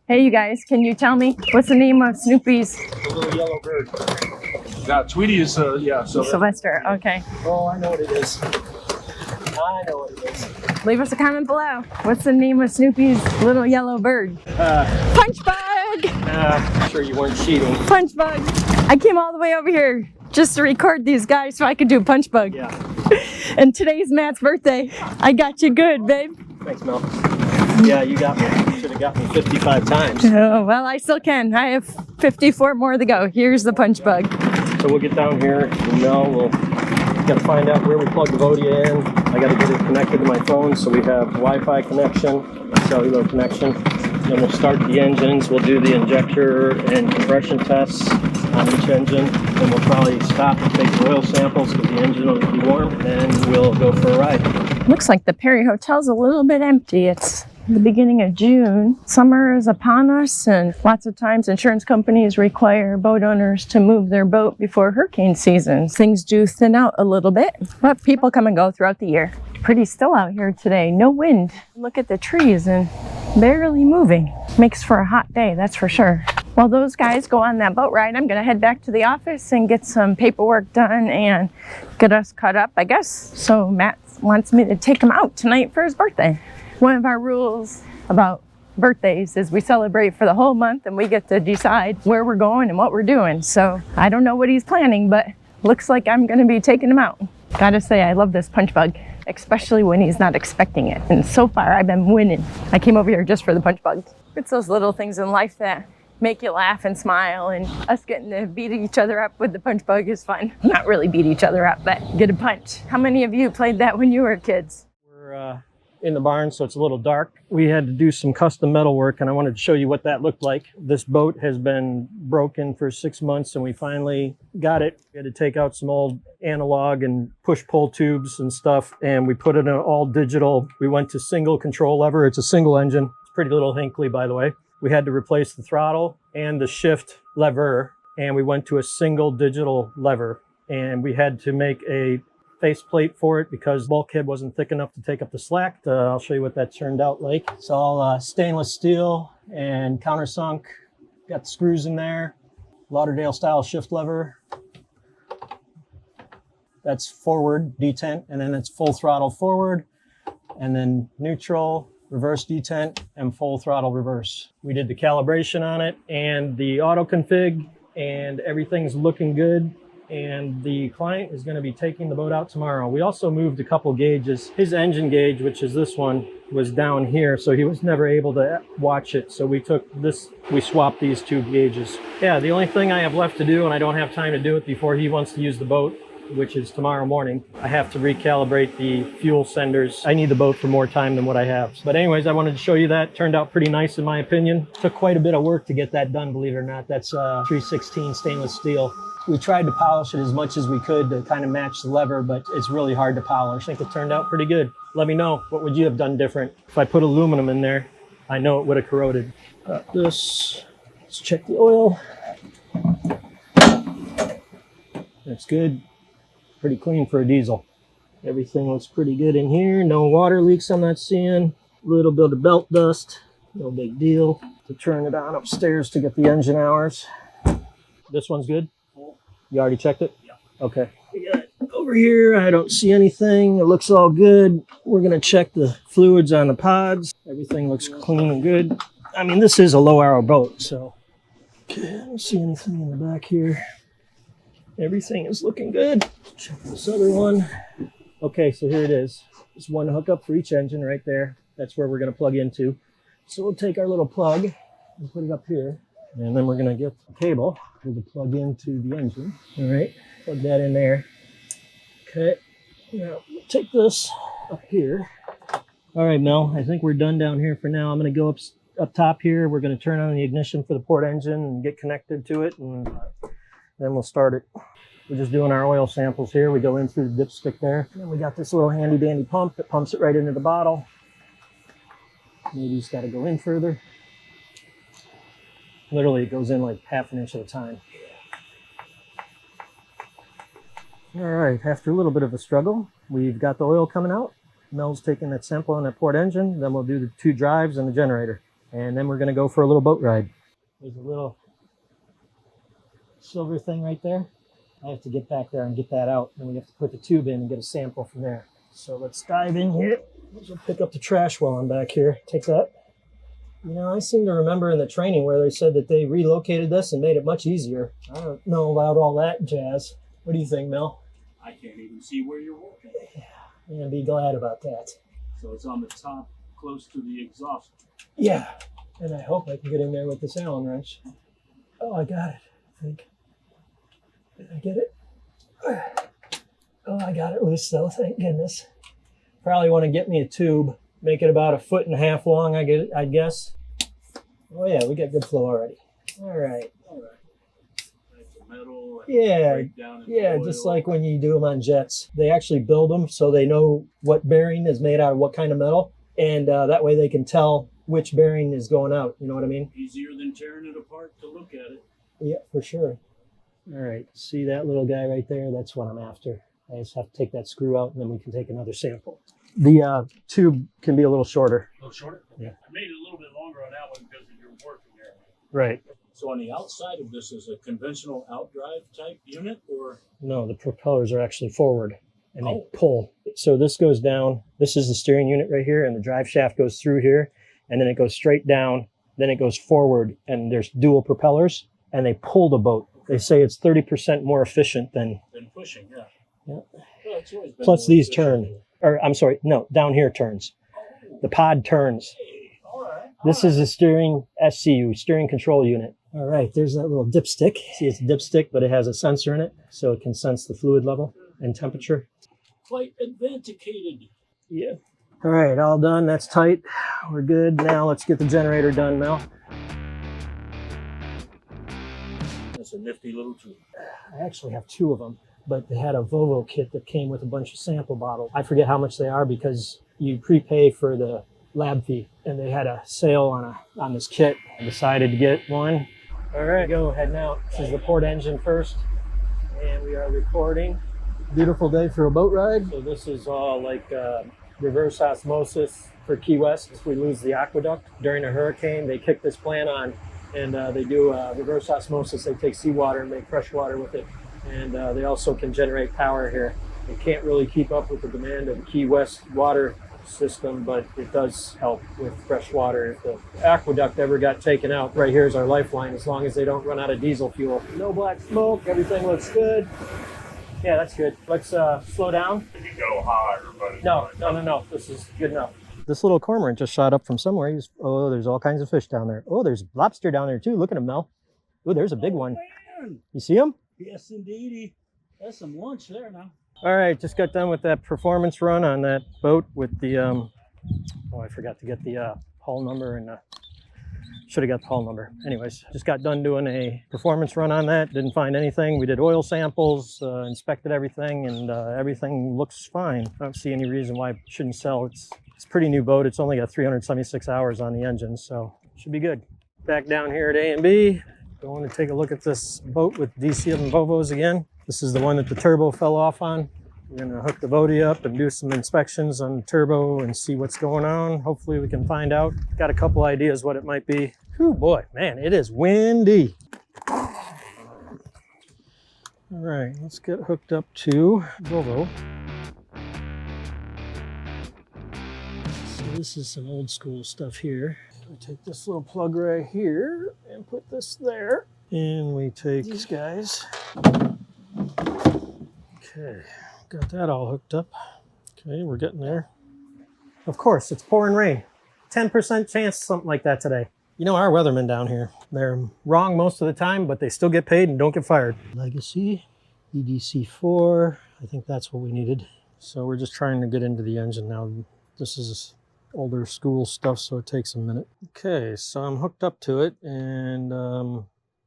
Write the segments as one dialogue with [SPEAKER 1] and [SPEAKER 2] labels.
[SPEAKER 1] Hey, you guys, can you tell me what's the name of Snoopy's?
[SPEAKER 2] The little yellow bird. Yeah, Tweety is, yeah.
[SPEAKER 1] Sylvester, okay.
[SPEAKER 2] Oh, I know what it is. I know what it is.
[SPEAKER 1] Leave us a comment below. What's the name of Snoopy's little yellow bird? Punch bug!
[SPEAKER 2] I'm sure you weren't cheating.
[SPEAKER 1] Punch bug. I came all the way over here just to record these guys so I could do punch bug.
[SPEAKER 2] Yeah.
[SPEAKER 1] And today's Matt's birthday. I got you good, babe.
[SPEAKER 2] Thanks, Mel. Yeah, you got me. You should have got me 55 times.
[SPEAKER 1] Oh, well, I still can. I have 54 more to go. Here's the punch bug.
[SPEAKER 2] So we'll get down here, and Mel will got to find out where we plug the Vodia in. I got to get it connected to my phone, so we have Wi-Fi connection, cellular connection. Then we'll start the engines. We'll do the injector and compression tests on each engine. Then we'll probably stop and take the oil samples because the engine will be warm. And we'll go for a ride.
[SPEAKER 1] Looks like the Perry Hotel's a little bit empty. It's the beginning of June. Summer is upon us, and lots of times insurance companies require boat owners to move their boat before hurricane season. Things do thin out a little bit, but people come and go throughout the year. Pretty still out here today. No wind. Look at the trees and barely moving. Makes for a hot day, that's for sure. While those guys go on that boat ride, I'm gonna head back to the office and get some paperwork done and get us caught up, I guess. So Matt wants me to take him out tonight for his birthday. One of our rules about birthdays is we celebrate for the whole month and we get to decide where we're going and what we're doing. So I don't know what he's planning, but looks like I'm gonna be taking him out. Gotta say, I love this punch bug, especially when he's not expecting it. And so far, I've been winning. I came over here just for the punch bug. It's those little things in life that make you laugh and smile, and us getting to beat each other up with the punch bug is fun. Not really beat each other up, but get a punch. How many of you played that when you were kids?
[SPEAKER 2] We're in the barn, so it's a little dark. We had to do some custom metal work, and I wanted to show you what that looked like. This boat has been broken for 6 months, and we finally got it. We had to take out some old analog and push-pull tubes and stuff, and we put it in all digital. We went to single control lever. It's a single engine. It's pretty little Hinkley, by the way. We had to replace the throttle and the shift lever, and we went to a single digital lever, and we had to make a faceplate for it because bulkhead wasn't thick enough to take up the slack. I'll show you what that turned out like. It's all stainless steel and countersunk. Got the screws in there. Lauderdale style shift lever. That's forward detent, and then it's full throttle forward, and then neutral, reverse detent, and full throttle reverse. We did the calibration on it and the auto config, and everything's looking good. And the client is going to be taking the boat out tomorrow. We also moved a couple gauges. His engine gauge, which is this one, was down here, so he was never able to watch it. So we took this, we swapped these two gauges. Yeah, the only thing I have left to do, and I don't have time to do it before he wants to use the boat, which is tomorrow morning, I have to recalibrate the fuel senders. I need the boat for more time than what I have. But anyways, I wanted to show you that. Turned out pretty nice in my opinion. Took quite a bit of work to get that done, believe it or not. That's 316 stainless steel. We tried to polish it as much as we could to kind of match the lever, but it's really hard to polish. I think it turned out pretty good. Let me know, what would you have done different? If I put aluminum in there, I know it would have corroded. This, let's check the oil. That's good. Pretty clean for a diesel. Everything looks pretty good in here. No water leaks I'm not seeing. A little bit of belt dust. No big deal. To turn it on upstairs to get the engine hours. This one's good? You already checked it? Yeah. Okay. We got it over here. I don't see anything. It looks all good. We're going to check the fluids on the pods. Everything looks clean and good. I mean, this is a low arrow boat, so. Okay, I don't see anything in the back here. Everything is looking good. Check this other one. Okay, so here it is. There's one hookup for each engine right there. That's where we're going to plug into. So we'll take our little plug and put it up here. And then we're going to get the cable to plug into the engine. All right, plug that in there. Okay, now we'll take this up here. All right, Mel, I think we're done down here for now. I'm going to go up top here. We're going to turn on the ignition for the port engine and get connected to it, and then we'll start it. We're just doing our oil samples here. We go in through the dipstick there. And then we got this little handy dandy pump that pumps it right into the bottle. Maybe it's got to go in further. Literally, it goes in like half an inch at a time. All right, after a little bit of a struggle, we've got the oil coming out. Mel's taking that sample on that port engine. Then we'll do the two drives and the generator. and then we're going to go for a little boat ride. There's a little silver thing right there. I have to get back there and get that out, and we have to put the tube in and get a sample from there. So let's dive in here. We'll pick up the trash while I'm back here. Take that. You know, I seem to remember in the training where they said that they relocated this and made it much easier. I don't know about all that jazz. What do you think, Mel?
[SPEAKER 3] I can't even see where you're working.
[SPEAKER 2] I'm going to be glad about that.
[SPEAKER 3] So it's on the top, close to the exhaust.
[SPEAKER 2] Yeah, and I hope I can get in there with this Allen wrench. Oh, I got it, I think. Did I get it? Oh, I got it loose though, thank goodness. Probably want to get me a tube, make it about 1.5 feet long, I guess. Oh yeah, we got good flow already. All right.
[SPEAKER 3] It's a metal.
[SPEAKER 2] Yeah,
[SPEAKER 3] break down into
[SPEAKER 2] yeah,
[SPEAKER 3] oil.
[SPEAKER 2] just like when you do them on jets. They actually build them so they know what bearing is made out of what kind of metal, and that way they can tell which bearing is going out. You know what I mean?
[SPEAKER 3] Easier than tearing it apart to look at it.
[SPEAKER 2] Yeah, for sure. All right, see that little guy right there? That's what I'm after. I just have to take that screw out, and then we can take another sample. The tube can be a little shorter.
[SPEAKER 3] A little shorter?
[SPEAKER 2] Yeah.
[SPEAKER 3] I made it a little bit longer on that one because of your working there.
[SPEAKER 2] Right.
[SPEAKER 3] So on the outside of this is a conventional outdrive type unit, or?
[SPEAKER 2] No, the propellers are actually forward, and they
[SPEAKER 3] Oh.
[SPEAKER 2] pull. So this goes down. This is the steering unit right here, and the drive shaft goes through here, and then it goes straight down. Then it goes forward, and there's dual propellers, and they pull the boat. They say it's 30% more efficient than
[SPEAKER 3] Pushing, yeah.
[SPEAKER 2] Yeah.
[SPEAKER 3] Well, it's always been
[SPEAKER 2] Plus
[SPEAKER 3] more
[SPEAKER 2] these
[SPEAKER 3] efficient.
[SPEAKER 2] turn, or I'm sorry, no, down here turns. The pod turns.
[SPEAKER 3] Hey, all right.
[SPEAKER 2] This is a steering SCU, steering control unit. All right, there's that little dipstick. See, it's a dipstick, but it has a sensor in it, so it can sense the fluid level and temperature.
[SPEAKER 3] Quite advanticated.
[SPEAKER 2] Yeah. All right, all done. That's tight. We're good. Now let's get the generator done, Mel.
[SPEAKER 3] That's a nifty little tool.
[SPEAKER 2] I actually have 2 of them, but they had a Volvo kit that came with a bunch of sample bottles. I forget how much they are because you prepay for the lab fee, and they had a sale on this kit. I decided to get one. All right, go heading out. This is the port engine first, and we are recording. Beautiful day for a boat ride. So this is all like reverse osmosis for Key West. If we lose the aqueduct during a hurricane, they kick this plant on, and they do reverse osmosis. They take seawater and make fresh water with it, and they also can generate power here. They can't really keep up with the demand of the Key West water system, but it does help with fresh water. If the aqueduct ever got taken out, right here is our lifeline, as long as they don't run out of diesel fuel. No black smoke, everything looks good. Yeah, that's good. Let's slow down.
[SPEAKER 3] You can go higher, but
[SPEAKER 2] No. This is good enough. This little cormorant just shot up from somewhere. Oh, there's all kinds of fish down there. Oh, there's lobster down there too. Look at him, Mel. Oh, there's a big one.
[SPEAKER 3] Man.
[SPEAKER 2] You see him?
[SPEAKER 3] Yes, indeedy. That's some lunch there now.
[SPEAKER 2] All right, just got done with that performance run on that boat with the, oh, I forgot to get the hull number, and should have got the hull number. Anyways, just got done doing a performance run on that. Didn't find anything. We did oil samples, inspected everything, and everything looks fine. I don't see any reason why it shouldn't sell. It's a pretty new boat. It's only got 376 hours on the engine, so should be good. Back down here at A&B. Going to take a look at this boat with DC11 Volvos again. This is the one that the turbo fell off on. We're gonna hook the boatie up and do some inspections on the turbo and see what's going on. Hopefully we can find out. Got a couple ideas what it might be. Whew, boy, man, it is windy. All right, let's get hooked up to Volvo. So this is some old school stuff here. We take this little plug right here and put this there. And we take these guys. Okay, got that all hooked up. Okay, we're getting there. Of course, it's pouring rain. 10% chance something like that today. You know our weathermen down here, they're wrong most of the time, but they still get paid and don't get fired. Legacy, EDC4, I think that's what we needed. So we're just trying to get into the engine now. This is older school stuff, so it takes a minute. Okay, so I'm hooked up to it, and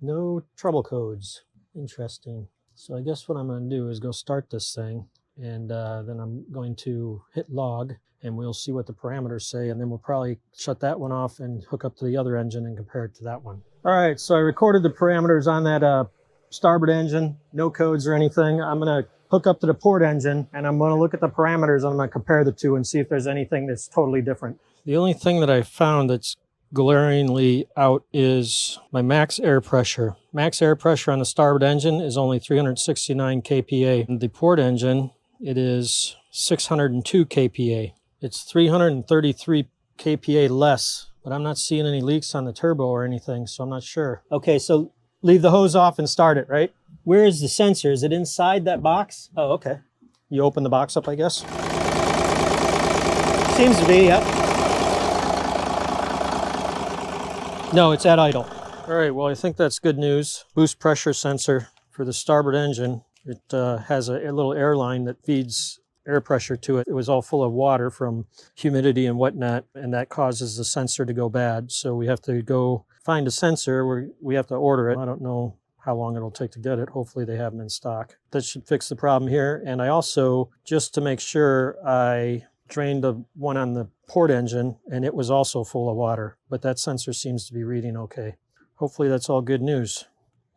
[SPEAKER 2] no trouble codes. Interesting. So I guess what I'm going to do is go start this thing, and then I'm going to hit log, and we'll see what the parameters say, and then we'll probably shut that one off and hook up to the other engine and compare it to that one. All right, so I recorded the parameters on that starboard engine, no codes or anything. I'm going to hook up to the port engine, and I'm going to look at the parameters, and I'm going to compare the two and see if there's anything that's totally different. The only thing that I found that's glaringly out is my max air pressure. Max air pressure on the starboard engine is only 369 kPa. In the port engine, it is 602 kPa. It's 333 kPa less, but I'm not seeing any leaks on the turbo or anything, so I'm not sure. Okay, so leave the hose off and start it, right? Where is the sensor? Is it inside that box? Oh, okay. You open the box up, I guess? Seems to be, yep. No, it's at idle. All right, well, I think that's good news. Boost pressure sensor for the starboard engine. It has a little air line that feeds air pressure to it. It was all full of water from humidity and whatnot, and that causes the sensor to go bad. So we have to go find a sensor. We have to order it. I don't know how long it'll take to get it. Hopefully they have them in stock. That should fix the problem here. And I also, just to make sure, I drained the one on the port engine, and it was also full of water, but that sensor seems to be reading okay. Hopefully that's all good news.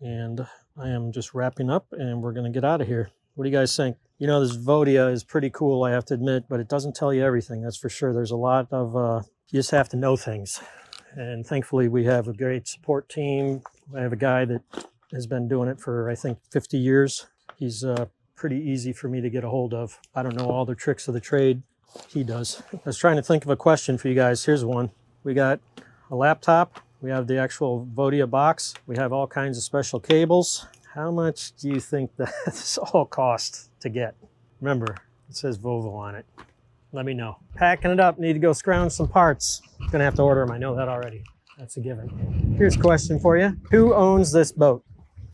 [SPEAKER 2] And I am just wrapping up, and we're going to get out of here. What do you guys think? You know, this Vodia is pretty cool, I have to admit, but it doesn't tell you everything, that's for sure. There's a lot of, you just have to know things. And thankfully we have a great support team. I have a guy that has been doing it for, I think, 50 years. He's pretty easy for me to get a hold of. I don't know all the tricks of the trade. He does. I was trying to think of a question for you guys. Here's one. We got a laptop. We have the actual Vodia box. We have all kinds of special cables. How much do you think that this all cost to get? Remember, it says Volvo on it. Let me know. Packing it up. Need to go scrounge some parts. Gonna have to order them. I know that already. That's a given. Here's a question for you. Who owns this boat?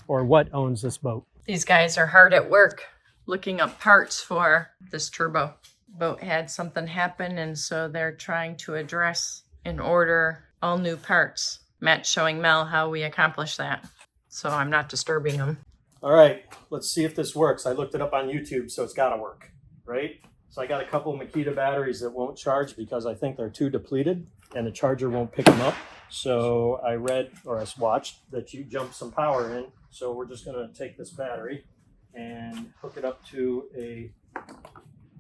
[SPEAKER 2] Or what owns this boat?
[SPEAKER 1] These guys are hard at work looking up parts for this turbo. Boat had something happen, and so they're trying to address and order all new parts. Matt's showing Mel how we accomplish that, so I'm not disturbing them.
[SPEAKER 2] All right, let's see if this works. I looked it up on YouTube, so it's got to work, right? So I got a couple of Makita batteries that won't charge because I think they're too depleted and the charger won't pick them up. So I read, or I watched, that you jump some power in. So we're just going to take this battery and hook it up to a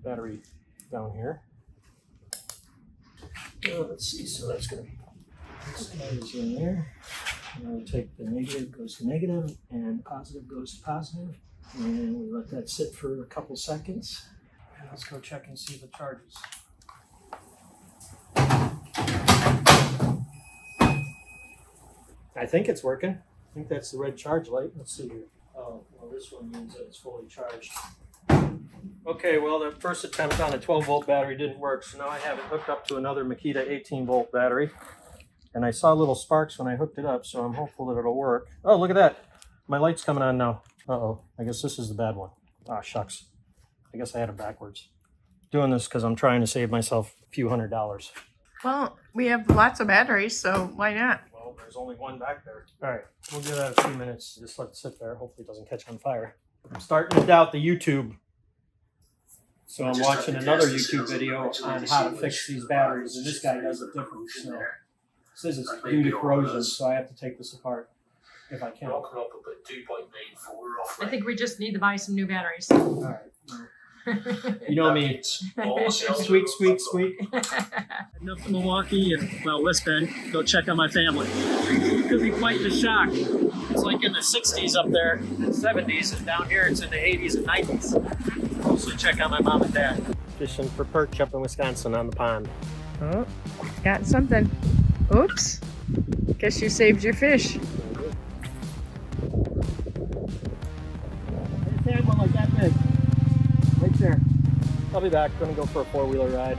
[SPEAKER 2] battery down here. Let's see, so that's going to be, this goes in there. And we'll take the negative goes to negative and positive goes to positive. And we let that sit for a couple seconds. And let's go check and see if it charges. I think it's working. I think that's the red charge light. Let's see here. Oh, well, this one means that it's fully charged. Okay, well, the first attempt on a 12-volt battery didn't work, so now I have it hooked up to another Makita 18-volt battery. And I saw little sparks when I hooked it up, so I'm hopeful that it'll work. Oh, look at that. My light's coming on now. Uh-oh, I guess this is the bad one. Ah, shucks. I guess I had it backwards. Doing this because I'm trying to save myself a few $100s.
[SPEAKER 1] Well, we have lots of batteries, so why not?
[SPEAKER 2] Well, there's only one back there. All right, we'll give that a few minutes. Just let it sit there. Hopefully it doesn't catch on fire. I'm starting to doubt the YouTube. So I'm watching another YouTube video on how to fix these batteries, and this guy does it different. So it says it's due to corrosion, so I have to take this apart if I can.
[SPEAKER 1] I think we just need to buy some new batteries.
[SPEAKER 2] All right. You know me. Squeak, squeak, squeak.
[SPEAKER 4] Heading up to Milwaukee and, well, West Bend, go check on my family. It could be quite the shock. It's like in the 60s up there, and 70s, and down here it's in the 80s and 90s. Mostly check on my mom and dad.
[SPEAKER 2] Fishing for perch up in Wisconsin on the pond.
[SPEAKER 1] Oh, got something. Oops. Guess you saved your fish.
[SPEAKER 2] I had one like that big. Right there. I'll be back. Gonna go for a 4-wheeler ride.